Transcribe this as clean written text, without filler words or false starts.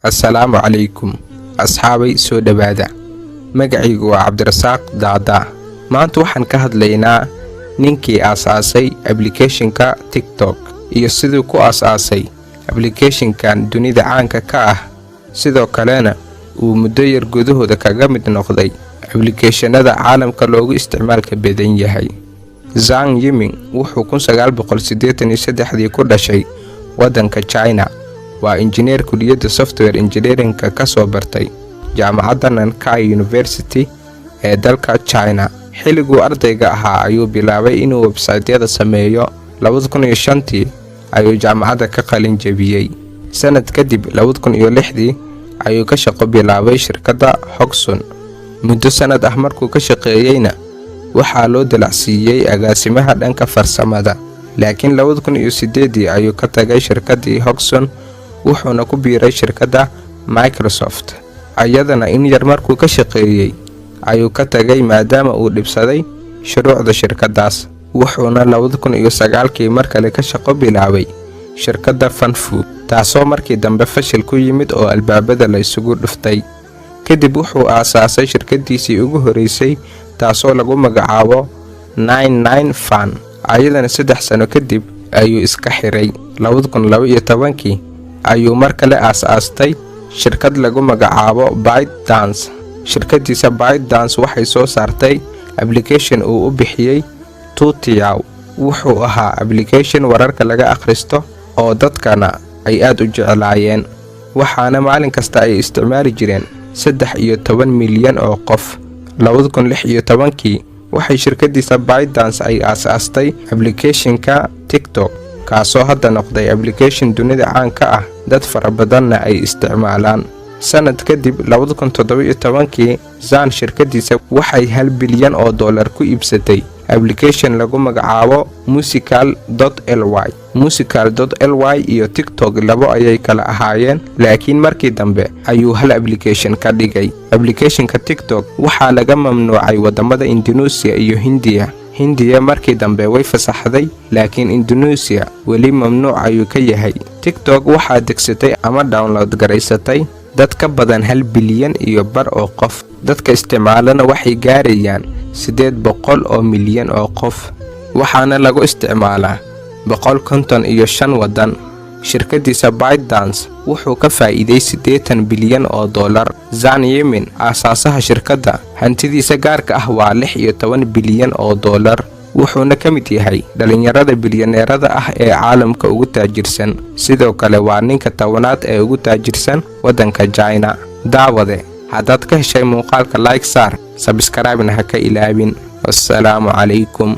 Assalaamu calaykum asxaabay soo dhawaada. Magacaygu waa Cabdirasaaq Daada. Maanta waxaan ka hadlaynaa ninkii aasaasay application-ka TikTok iyo siduu ku aasaasay application-kan dunida caanka ka ah, sidoo kalena uu muddo yar gudahooda kaga mid noqday application-nada caalamka loogu isticmaalka badan yahay. Zhang Yiming wuxuu 1983 ku dhashay waddanka China. Waa injineer kulliyadda software engineering-ka ka soo bartay jaamacadda Nankai University ee dalka China. Xilliguu ardayga ahaa ayuu bilaabay inuu website-yada sameeyo. 2005 ayuu jaamacadda ka qalin jabiyay. Sanad kadib 2006 ayuu ka shaqo bilaabay shirkadda Hogson. Muddo sanad ah markuu ka shaqeeyayna waxaa loo dilacsiiyay agaasimaha dhanka farsamada. Laakiin 2008 ayuu ka tagay shirkaddii Hogson wuxuuna ku biiray shirkadda Microsoft. Ayadana in yar markuu ka shaqeeyay ayuu ka tagay maadaama uu dhibsaday shuruucda shirkaddaas. Wuxuuna 2009 mar kale ka shaqo bilaabay shirkadda Fanfu, taasoo markii dambe fashil ku yimid oo albaabada la isugu dhuftay. Kadib wuxuu aasaasay shirkaddiisii ugu horeysay taasoo lagu magacaabo 99 Fan. Ayadana 3 sano kadib ayuu iska xiray. 2012 ayuu mar kale aasaastay shirkad lagu magacaabo ByteDance. Shirkaddiisa ByteDance waxay soo saartay application uu u bixiyay Toutiao. Wuxuu ahaa application wararka laga akhristo oo dadkana ay aad u jeclaayeen, waxaana maalin kasta ay isticmaali jireen 13 milyan oo qof. 2016 waxay shirkaddiisa ByteDance ay aasaastay application-ka TikTok, kaasoo hadda noqday application dunida caan ka ah, dad fara badanna ay isticmaalaan. Sanad kadib 2017 Zhang shirkaddiisa waxay $1 bilyan ku iibsatay application lagu magacaabo Musical.ly. Musical.ly iyo TikTok labo ayay kala ahaayeen, laakiin markii dambe ayuu hal application ka dhigay. Application-ka TikTok waxaa laga mamnuucay wadamada Indonesia iyo Hindiya markii dambe way fasaxday, laakiin Indonesia weli mamnuuc ayuu ka yahay. TikTok waxaa degsatay ama download garaysatay dad ka badan 1 bilyan iyo bar oo qof. Dadka isticmaalana waxay gaarayaan 800 milyan oo qof, waxaana lagu isticmaalaa 155 waddan. Shirkaddiisa ByteDance wuxuu ka faa'iiday $80 bilyan. Zhang Yiming, aasaasaha shirkadda, hantidiisa gaarka ah waa $16 bilyan. Wuxuuna ka mid yahay dhalinyarada bilyaneerada ah ee caalamka ugu taajirsan. Sidoo kale waa ninka 10aad ee ugu taajirsan waddanka China. Daawade, haddaad ka heshay muuqaalka like saar, subscribe-na ha ka ilaabin. Wassalaamu calaykum.